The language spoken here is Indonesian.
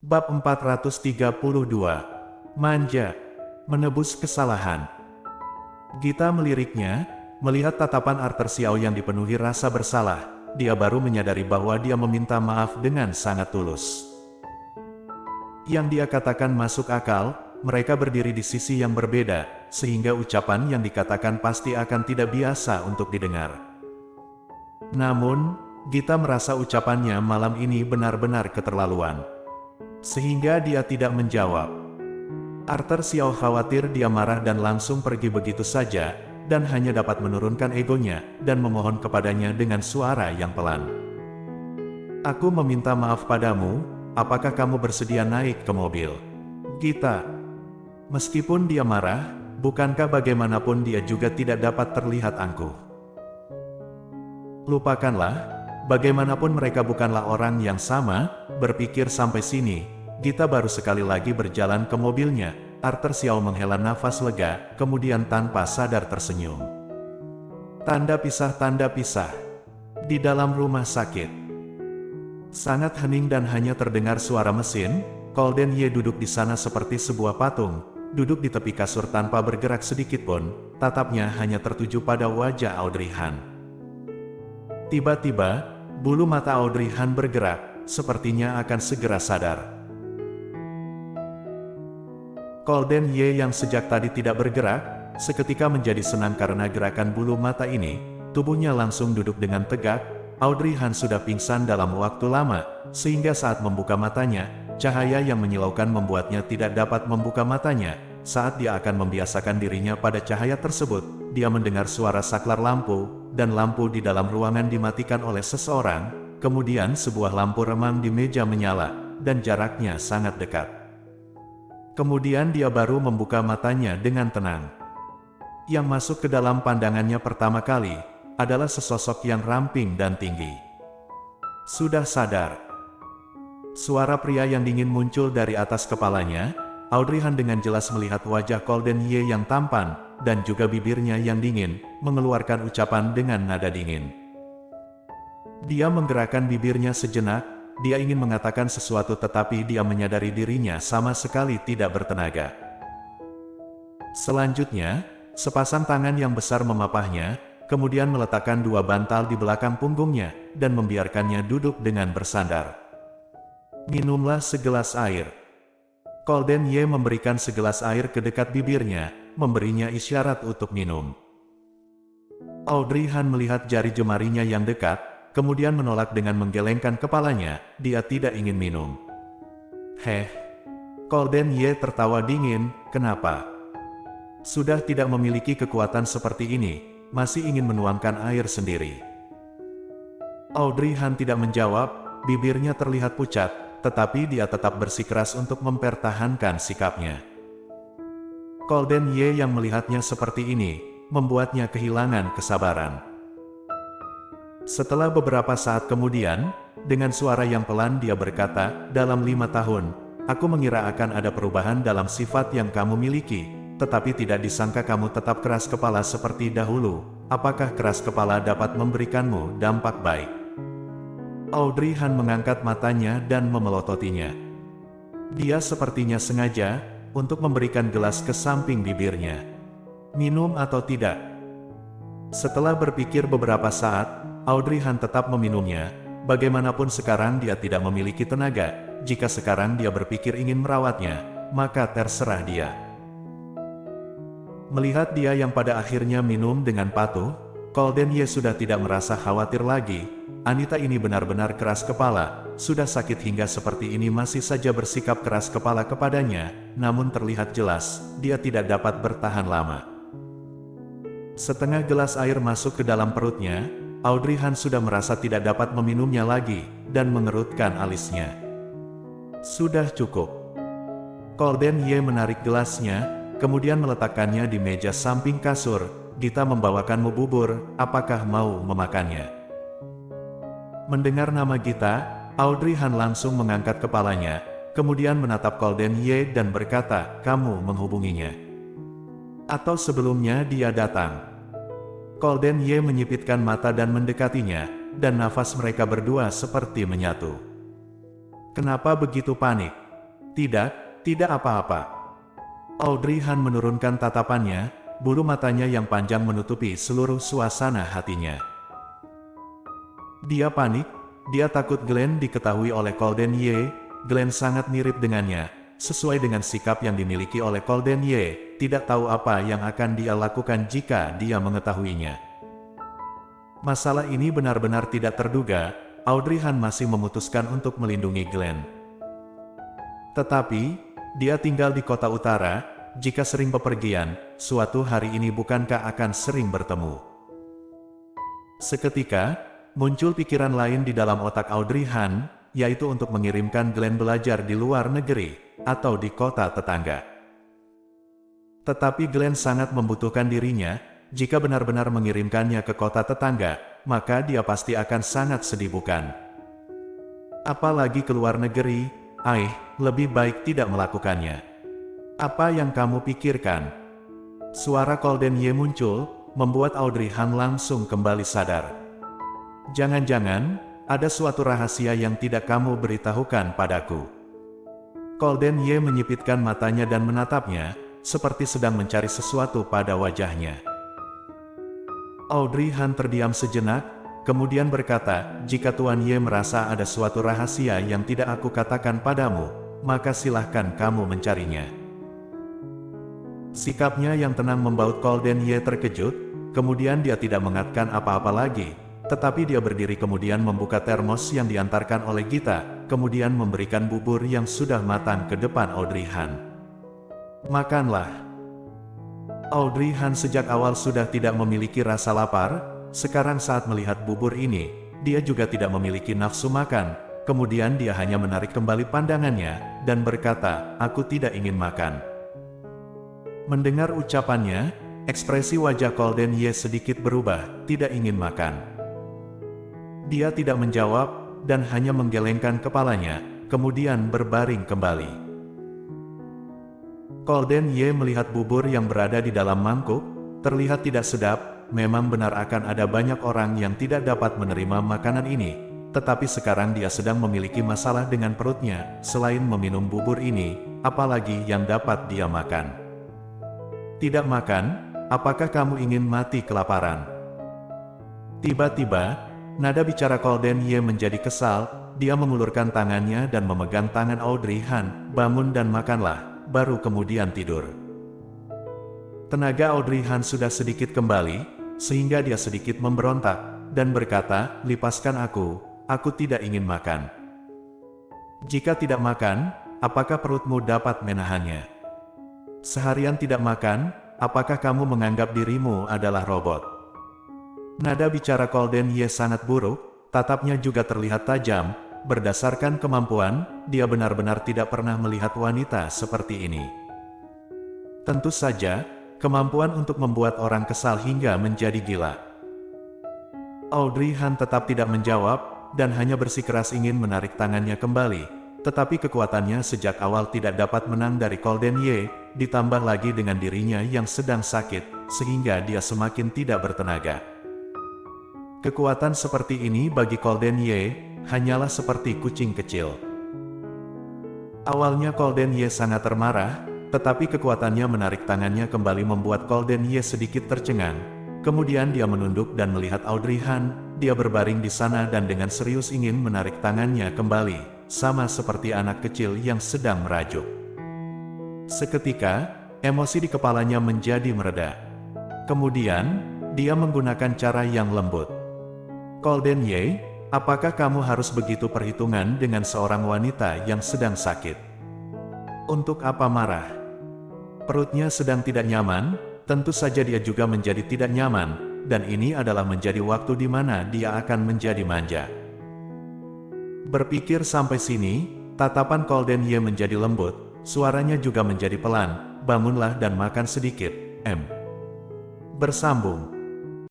Bab 432. Manja, menebus kesalahan. Gita meliriknya, melihat tatapan Arthur Xiao yang dipenuhi rasa bersalah. Dia baru menyadari bahwa dia meminta maaf dengan sangat tulus. Yang dia katakan masuk akal, mereka berdiri di sisi yang berbeda, sehingga ucapan yang dikatakan pasti akan tidak biasa untuk didengar. Namun, Gita merasa ucapannya malam ini benar-benar keterlaluan. Sehingga dia tidak menjawab. Arthur Xiao khawatir dia marah dan langsung pergi begitu saja, dan hanya dapat menurunkan egonya, dan memohon kepadanya dengan suara yang pelan. Aku meminta maaf padamu, apakah kamu bersedia naik ke mobil? Gita. Meskipun dia marah, bukankah bagaimanapun dia juga tidak dapat terlihat angkuh? Lupakanlah. Bagaimanapun mereka bukanlah orang yang sama. Berpikir sampai sini, Gita baru sekali lagi berjalan ke mobilnya. Arthur Xiao menghela nafas lega, kemudian tanpa sadar tersenyum. Tanda pisah. Di dalam rumah sakit. Sangat hening dan hanya terdengar suara mesin. Golden Ye duduk di sana seperti sebuah patung, duduk di tepi kasur tanpa bergerak sedikitpun. Tatapnya hanya tertuju pada wajah Audrey Han. Tiba-tiba, bulu mata Audrey Han bergerak, sepertinya akan segera sadar. Golden Ye yang sejak tadi tidak bergerak, seketika menjadi senang karena gerakan bulu mata ini. Tubuhnya langsung duduk dengan tegak. Audrey Han sudah pingsan dalam waktu lama, sehingga saat membuka matanya, cahaya yang menyilaukan membuatnya tidak dapat membuka matanya. Saat dia akan membiasakan dirinya pada cahaya tersebut, dia mendengar suara saklar lampu, dan lampu di dalam ruangan dimatikan oleh seseorang. Kemudian sebuah lampu remang di meja menyala, dan jaraknya sangat dekat. Kemudian dia baru membuka matanya dengan tenang. Yang masuk ke dalam pandangannya pertama kali, adalah sesosok yang ramping dan tinggi. Sudah sadar. Suara pria yang dingin muncul dari atas kepalanya. Audrey Han dengan jelas melihat wajah Golden Ye yang tampan, dan juga bibirnya yang dingin, mengeluarkan ucapan dengan nada dingin. Dia menggerakkan bibirnya sejenak, dia ingin mengatakan sesuatu tetapi dia menyadari dirinya sama sekali tidak bertenaga. Selanjutnya, sepasang tangan yang besar memapahnya, kemudian meletakkan dua bantal di belakang punggungnya, dan membiarkannya duduk dengan bersandar. Minumlah segelas air. Golden Ye memberikan segelas air ke dekat bibirnya, memberinya isyarat untuk minum. Audrey Han melihat jari jemarinya yang dekat, kemudian menolak dengan menggelengkan kepalanya. Dia tidak ingin minum. Golden Ye tertawa dingin. Kenapa? Sudah tidak memiliki kekuatan seperti ini, masih ingin menuangkan air sendiri. Audrey Han tidak menjawab, bibirnya terlihat pucat, tetapi dia tetap bersikeras untuk mempertahankan sikapnya. Golden Ye yang melihatnya seperti ini, membuatnya kehilangan kesabaran. Setelah beberapa saat kemudian, dengan suara yang pelan dia berkata, dalam 5 tahun, aku mengira akan ada perubahan dalam sifat yang kamu miliki, tetapi tidak disangka kamu tetap keras kepala seperti dahulu. Apakah keras kepala dapat memberikanmu dampak baik? Audrey Han mengangkat matanya dan memelototinya. Dia sepertinya sengaja untuk memberikan gelas ke samping bibirnya. Minum atau tidak? Setelah berpikir beberapa saat, Audrey Han tetap meminumnya. Bagaimanapun sekarang dia tidak memiliki tenaga. Jika sekarang dia berpikir ingin merawatnya, maka terserah dia. Melihat dia yang pada akhirnya minum dengan patuh, Golden Ye sudah tidak merasa khawatir lagi. Anita ini benar-benar keras kepala, sudah sakit hingga seperti ini masih saja bersikap keras kepala kepadanya, namun terlihat jelas, dia tidak dapat bertahan lama. Setengah gelas air masuk ke dalam perutnya, Audrey Han sudah merasa tidak dapat meminumnya lagi, dan mengerutkan alisnya. Sudah cukup. Golden Ye menarik gelasnya, kemudian meletakkannya di meja samping kasur. Gita membawakanmu bubur, apakah mau memakannya? Mendengar nama Gita, Audrey Han langsung mengangkat kepalanya, kemudian menatap Golden Ye dan berkata, kamu menghubunginya? Atau sebelumnya dia datang? Golden Ye menyipitkan mata dan mendekatinya, dan nafas mereka berdua seperti menyatu. Kenapa begitu panik? Tidak, tidak apa-apa. Audrey Han menurunkan tatapannya, bulu matanya yang panjang menutupi seluruh suasana hatinya. Dia panik, dia takut Glenn diketahui oleh Golden Ye. Glenn sangat mirip dengannya, sesuai dengan sikap yang dimiliki oleh Golden Ye, tidak tahu apa yang akan dia lakukan jika dia mengetahuinya. Masalah ini benar-benar tidak terduga, Audrey Han masih memutuskan untuk melindungi Glenn. Tetapi, dia tinggal di kota utara, jika sering bepergian, suatu hari ini bukankah akan sering bertemu. Seketika, muncul pikiran lain di dalam otak Audrey Han, yaitu untuk mengirimkan Glenn belajar di luar negeri, atau di kota tetangga. Tetapi Glenn sangat membutuhkan dirinya, jika benar-benar mengirimkannya ke kota tetangga, maka dia pasti akan sangat sedih bukan? Apalagi ke luar negeri, lebih baik tidak melakukannya. Apa yang kamu pikirkan? Suara Golden Ye muncul, membuat Audrey Han langsung kembali sadar. Jangan-jangan, ada suatu rahasia yang tidak kamu beritahukan padaku. Golden Ye menyipitkan matanya dan menatapnya, seperti sedang mencari sesuatu pada wajahnya. Audrey Han terdiam sejenak, kemudian berkata, jika Tuan Ye merasa ada suatu rahasia yang tidak aku katakan padamu, maka silahkan kamu mencarinya. Sikapnya yang tenang membaut Golden Ye terkejut, kemudian dia tidak mengatakan apa-apa lagi. Tetapi dia berdiri kemudian membuka termos yang diantarkan oleh Gita, kemudian memberikan bubur yang sudah matang ke depan Audrey Han. Makanlah. Audrey Han sejak awal sudah tidak memiliki rasa lapar, sekarang saat melihat bubur ini, dia juga tidak memiliki nafsu makan, kemudian dia hanya menarik kembali pandangannya, dan berkata, aku tidak ingin makan. Mendengar ucapannya, ekspresi wajah Golden Ye sedikit berubah, tidak ingin makan. Dia tidak menjawab, dan hanya menggelengkan kepalanya, kemudian berbaring kembali. Golden Ye melihat bubur yang berada di dalam mangkuk, terlihat tidak sedap, memang benar akan ada banyak orang yang tidak dapat menerima makanan ini, tetapi sekarang dia sedang memiliki masalah dengan perutnya, selain meminum bubur ini, apalagi yang dapat dia makan. Tidak makan, apakah kamu ingin mati kelaparan? Tiba-tiba, nada bicara Golden Ye menjadi kesal, dia mengulurkan tangannya dan memegang tangan Audrey Han, bangun dan makanlah, baru kemudian tidur. Tenaga Audrey Han sudah sedikit kembali, sehingga dia sedikit memberontak, dan berkata, lepaskan aku tidak ingin makan. Jika tidak makan, apakah perutmu dapat menahannya? Seharian tidak makan, apakah kamu menganggap dirimu adalah robot? Nada bicara Golden Ye sangat buruk, tatapnya juga terlihat tajam, berdasarkan kemampuan, dia benar-benar tidak pernah melihat wanita seperti ini. Tentu saja, kemampuan untuk membuat orang kesal hingga menjadi gila. Audrey Han tetap tidak menjawab, dan hanya bersikeras ingin menarik tangannya kembali, tetapi kekuatannya sejak awal tidak dapat menang dari Golden Ye, ditambah lagi dengan dirinya yang sedang sakit, sehingga dia semakin tidak bertenaga. Kekuatan seperti ini bagi Golden Ye, hanyalah seperti kucing kecil. Awalnya Golden Ye sangat termarah, tetapi kekuatannya menarik tangannya kembali membuat Golden Ye sedikit tercengang. Kemudian dia menunduk dan melihat Audrey Han, dia berbaring di sana dan dengan serius ingin menarik tangannya kembali, sama seperti anak kecil yang sedang merajuk. Seketika, emosi di kepalanya menjadi mereda. Kemudian, dia menggunakan cara yang lembut. Golden Ye, apakah kamu harus begitu perhitungan dengan seorang wanita yang sedang sakit? Untuk apa marah? Perutnya sedang tidak nyaman, tentu saja dia juga menjadi tidak nyaman, dan ini adalah menjadi waktu di mana dia akan menjadi manja. Berpikir sampai sini, tatapan Golden Ye menjadi lembut, suaranya juga menjadi pelan, bangunlah dan makan sedikit, Bersambung.